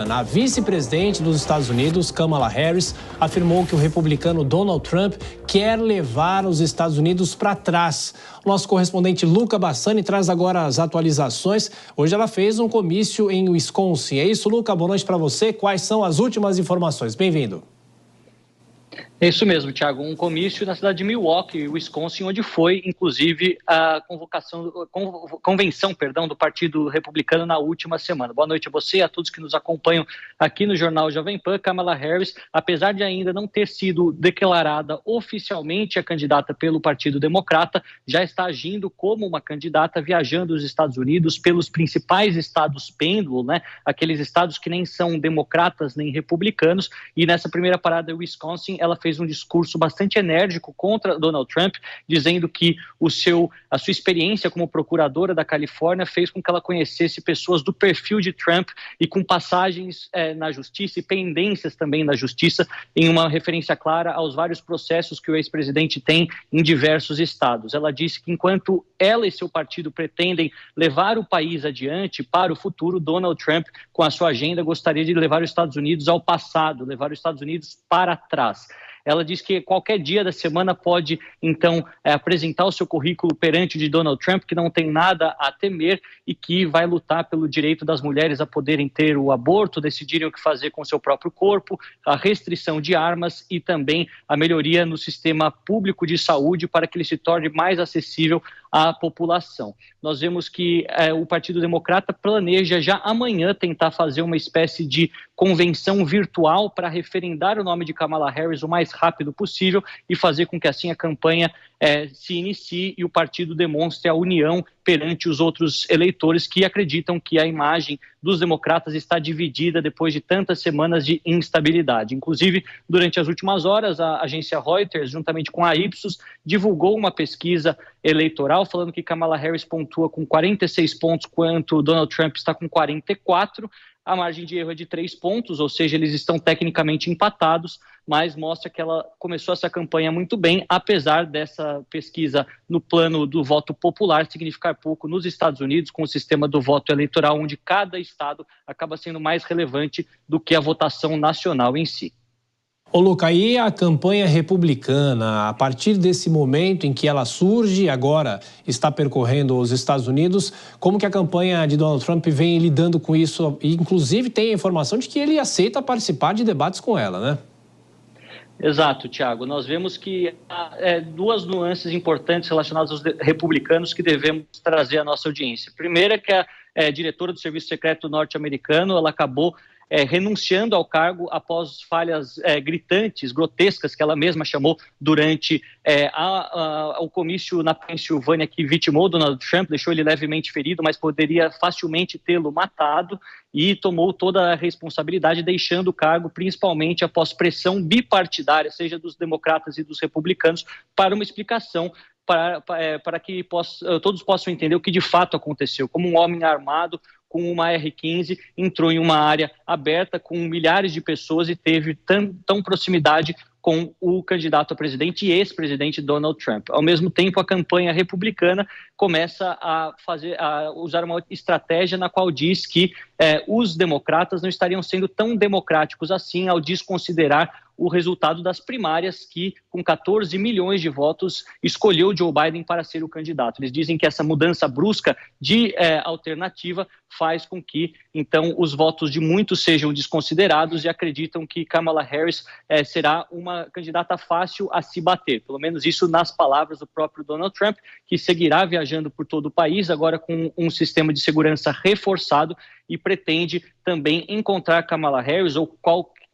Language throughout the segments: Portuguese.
A vice-presidente dos Estados Unidos, Kamala Harris, afirmou que o republicano Donald Trump quer levar os Estados Unidos para trás. O nosso correspondente Luca Bassani traz agora as atualizações. Hoje ela fez um comício em Wisconsin. É isso, Luca? Boa noite para você. Quais são as últimas informações? Bem-vindo. É isso mesmo, Thiago. Um comício na cidade de Milwaukee, Wisconsin, onde foi, inclusive, a convenção do Partido Republicano na última semana. Boa noite a você e a todos que nos acompanham aqui no Jornal Jovem Pan. Kamala Harris, apesar de ainda não ter sido declarada oficialmente a candidata pelo Partido Democrata, já está agindo como uma candidata, viajando os Estados Unidos pelos principais estados pêndulo, né? Aqueles estados que nem são democratas nem republicanos. E nessa primeira parada, Wisconsin, ela fez um discurso bastante enérgico contra Donald Trump, dizendo que a sua experiência como procuradora da Califórnia fez com que ela conhecesse pessoas do perfil de Trump e com passagens na justiça e pendências também na justiça, em uma referência clara aos vários processos que o ex-presidente tem em diversos estados. Ela disse que enquanto ela e seu partido pretendem levar o país adiante para o futuro, Donald Trump, com a sua agenda, gostaria de levar os Estados Unidos ao passado, levar os Estados Unidos para trás. Ela diz que qualquer dia da semana pode, então, apresentar o seu currículo perante de Donald Trump, que não tem nada a temer e que vai lutar pelo direito das mulheres a poderem ter o aborto, decidirem o que fazer com o seu próprio corpo, a restrição de armas e também a melhoria no sistema público de saúde para que ele se torne mais acessível à população. Nós vemos que o Partido Democrata planeja já amanhã tentar fazer uma espécie de convenção virtual para referendar o nome de Kamala Harris o mais rápido possível e fazer com que assim a campanha se inicie e o partido demonstre a união perante os outros eleitores que acreditam que a imagem dos democratas está dividida depois de tantas semanas de instabilidade. Inclusive, durante as últimas horas, a agência Reuters, juntamente com a Ipsos, divulgou uma pesquisa eleitoral falando que Kamala Harris pontua com 46 pontos, enquanto Donald Trump está com 44. A margem de erro é de 3 pontos, ou seja, eles estão tecnicamente empatados, mas mostra que ela começou essa campanha muito bem, apesar dessa pesquisa no plano do voto popular significar pouco nos Estados Unidos, com o sistema do voto eleitoral, onde cada estado acaba sendo mais relevante do que a votação nacional em si. Ô Luca, e a campanha republicana, a partir desse momento em que ela surge, agora está percorrendo os Estados Unidos, como que a campanha de Donald Trump vem lidando com isso? E, inclusive, tem a informação de que ele aceita participar de debates com ela, né? Exato, Thiago. Nós vemos que há duas nuances importantes relacionadas aos republicanos que devemos trazer à nossa audiência. Primeiro é que a diretora do Serviço Secreto norte-americano, ela acabou renunciando ao cargo após falhas gritantes, grotescas, que ela mesma chamou durante o comício na Pensilvânia, que vitimou Donald Trump, deixou ele levemente ferido, mas poderia facilmente tê-lo matado, e tomou toda a responsabilidade, deixando o cargo, principalmente após pressão bipartidária, seja dos democratas e dos republicanos, para uma explicação para que todos possam entender o que de fato aconteceu, como um homem armado com uma R-15 entrou em uma área aberta com milhares de pessoas e teve tão proximidade com o candidato a presidente e ex-presidente Donald Trump. Ao mesmo tempo, a campanha republicana começa a usar uma estratégia na qual diz que os democratas não estariam sendo tão democráticos assim ao desconsiderar o resultado das primárias que, com 14 milhões de votos, escolheu Joe Biden para ser o candidato. Eles dizem que essa mudança brusca de alternativa faz com que, então, os votos de muitos sejam desconsiderados e acreditam que Kamala Harris será uma candidata fácil a se bater. Pelo menos isso nas palavras do próprio Donald Trump, que seguirá viajando por todo o país, agora com um sistema de segurança reforçado e pretende também encontrar Kamala Harris ou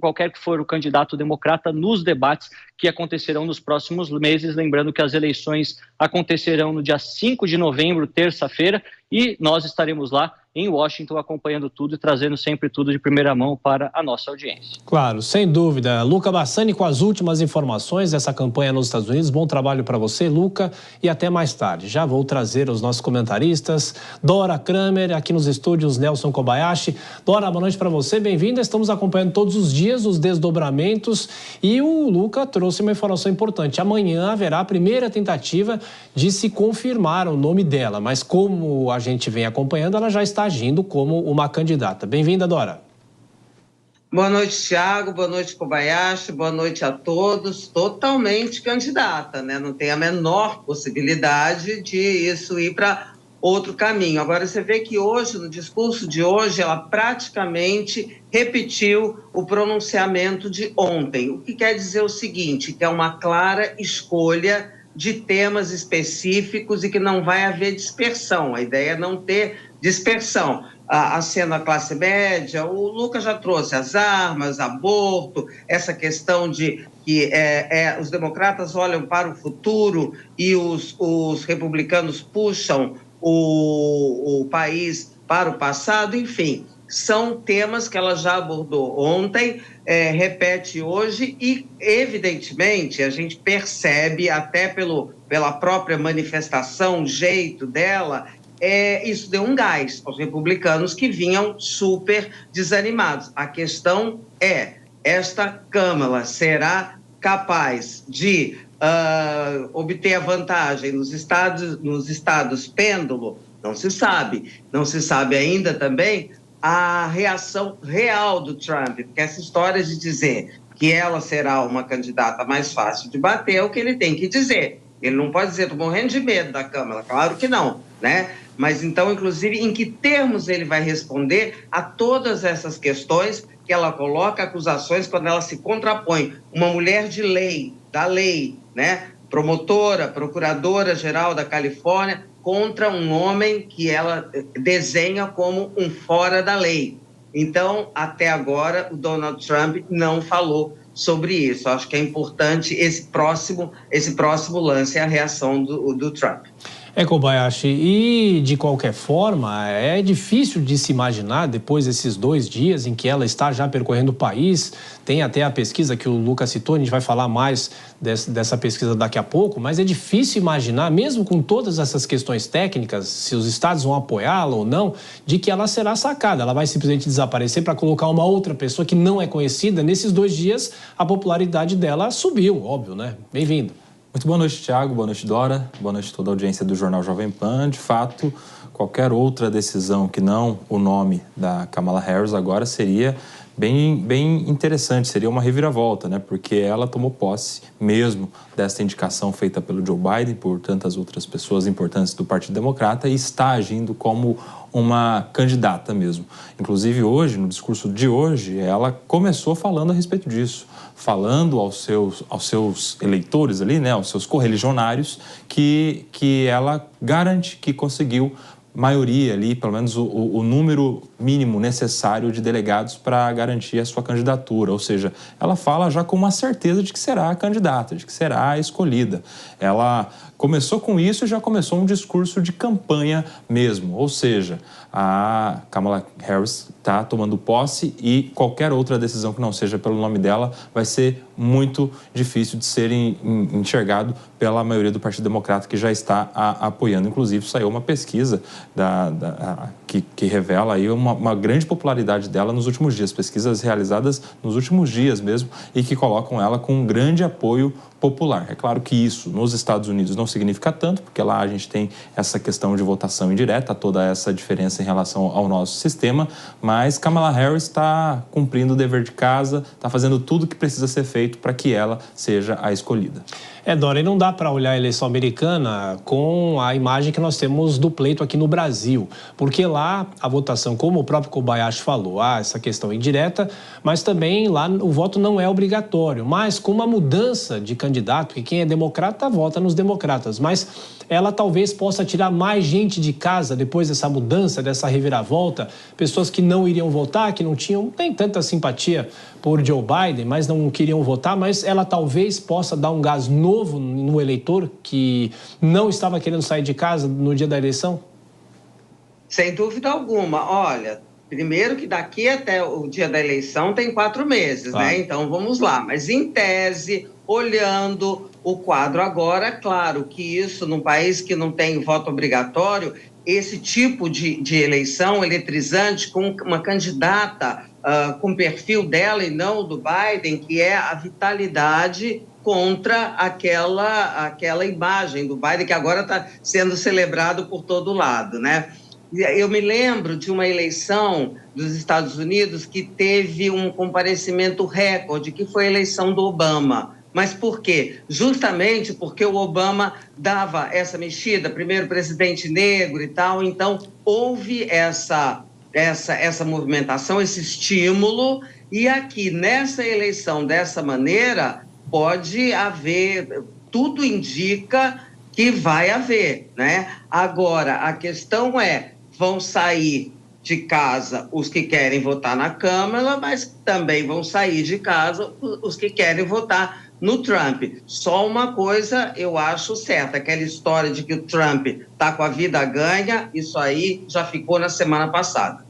qualquer que for o candidato democrata nos debates que acontecerão nos próximos meses, lembrando que as eleições acontecerão no dia 5 de novembro, terça-feira, e nós estaremos lá em Washington acompanhando tudo e trazendo sempre tudo de primeira mão para a nossa audiência. Claro, sem dúvida. Luca Bassani com as últimas informações dessa campanha nos Estados Unidos. Bom trabalho para você, Luca, e até mais tarde. Já vou trazer os nossos comentaristas. Dora Kramer, aqui nos estúdios, Nelson Kobayashi. Dora, boa noite para você, bem-vinda. Estamos acompanhando todos os dias os desdobramentos e o Luca trouxe uma informação importante. Amanhã haverá a primeira tentativa de se confirmar o nome dela, mas como a gente vem acompanhando, ela já está agindo como uma candidata. Bem-vinda, Dora. Boa noite, Thiago. Boa noite, Kobayashi. Boa noite a todos. Totalmente candidata, né? Não tem a menor possibilidade de isso ir para outro caminho. Agora, você vê que hoje, no discurso de hoje, ela praticamente repetiu o pronunciamento de ontem, o que quer dizer o seguinte, que é uma clara escolha de temas específicos e que não vai haver dispersão. A ideia é não ter dispersão. Sendo a classe média, o Lucas já trouxe as armas, aborto, essa questão de que os democratas olham para o futuro e os republicanos puxam o país para o passado, enfim, são temas que ela já abordou ontem, repete hoje e, evidentemente, a gente percebe até pela própria manifestação, jeito dela, isso deu um gás aos republicanos que vinham super desanimados. A questão é, esta Câmara será capaz de obter a vantagem nos estados pêndulo? Não se sabe. Não se sabe ainda também a reação real do Trump, porque essa história de dizer que ela será uma candidata mais fácil de bater é o que ele tem que dizer. Ele não pode dizer, estou morrendo de medo da Câmara, claro que não, né? Mas então, inclusive, em que termos ele vai responder a todas essas questões que ela coloca, acusações, quando ela se contrapõe. Uma mulher de lei, da lei, né? Promotora, procuradora-geral da Califórnia, contra um homem que ela desenha como um fora da lei. Então, até agora, o Donald Trump não falou sobre isso. Acho que é importante esse próximo lance, a reação do Trump. Kobayashi, e de qualquer forma, é difícil de se imaginar, depois desses 2 dias em que ela está já percorrendo o país, tem até a pesquisa que o Lucas citou, a gente vai falar mais dessa pesquisa daqui a pouco, mas é difícil imaginar, mesmo com todas essas questões técnicas, se os estados vão apoiá-la ou não, de que ela será sacada, ela vai simplesmente desaparecer para colocar uma outra pessoa que não é conhecida. Nesses 2 dias, a popularidade dela subiu, óbvio, né? Bem-vindo. Muito boa noite, Thiago. Boa noite, Dora. Boa noite a toda a audiência do Jornal Jovem Pan. De fato, qualquer outra decisão que não o nome da Kamala Harris agora seria bem interessante, seria uma reviravolta, né? Porque ela tomou posse mesmo desta indicação feita pelo Joe Biden, por tantas outras pessoas importantes do Partido Democrata, e está agindo como uma candidata mesmo. Inclusive hoje, no discurso de hoje, ela começou falando a respeito disso, falando aos seus eleitores ali, né, aos seus correligionários, que ela garante que conseguiu maioria ali, pelo menos o número mínimo necessário de delegados para garantir a sua candidatura. Ou seja, ela fala já com uma certeza de que será a candidata, de que será a escolhida. Ela começou com isso e já começou um discurso de campanha mesmo. Ou seja, a Kamala Harris está tomando posse e qualquer outra decisão que não seja pelo nome dela vai ser muito difícil de ser enxergado pela maioria do Partido Democrata, que já está apoiando. Inclusive, saiu uma pesquisa que revela aí uma grande popularidade dela nos últimos dias, pesquisas realizadas nos últimos dias mesmo, e que colocam ela com um grande apoio popular. É claro que isso nos Estados Unidos não significa tanto, porque lá a gente tem essa questão de votação indireta, toda essa diferença em relação ao nosso sistema, mas Kamala Harris está cumprindo o dever de casa, está fazendo tudo o que precisa ser feito para que ela seja a escolhida. Dora, e não dá para olhar a eleição americana com a imagem que nós temos do pleito aqui no Brasil, porque lá a votação, como o próprio Kobayashi falou, há essa questão indireta, mas também lá o voto não é obrigatório, mas com uma mudança de candidato, que quem é democrata vota nos democratas, mas ela talvez possa tirar mais gente de casa depois dessa mudança, dessa reviravolta, pessoas que não iriam votar, que não tinham nem tanta simpatia por Joe Biden, mas não queriam votar, mas ela talvez possa dar um gás novo no eleitor que não estava querendo sair de casa no dia da eleição? Sem dúvida alguma. Olha, primeiro que daqui até o dia da eleição tem 4 meses, né? Então vamos lá. Mas em tese, olhando o quadro agora, claro que isso, num país que não tem voto obrigatório, esse tipo de eleição eletrizante com uma candidata com o perfil dela e não do Biden, que é a vitalidade contra aquela imagem do Biden que agora está sendo celebrado por todo lado, né? Eu me lembro de uma eleição dos Estados Unidos que teve um comparecimento recorde, que foi a eleição do Obama. Mas por quê? Justamente porque o Obama dava essa mexida, primeiro presidente negro e tal, então houve essa movimentação, esse estímulo, e aqui nessa eleição dessa maneira pode haver, tudo indica que vai haver, né? Agora, a questão é, vão sair de casa os que querem votar na Câmara, mas também vão sair de casa os que querem votar no Trump. Só uma coisa eu acho certa, aquela história de que o Trump está com a vida ganha, isso aí já ficou na semana passada.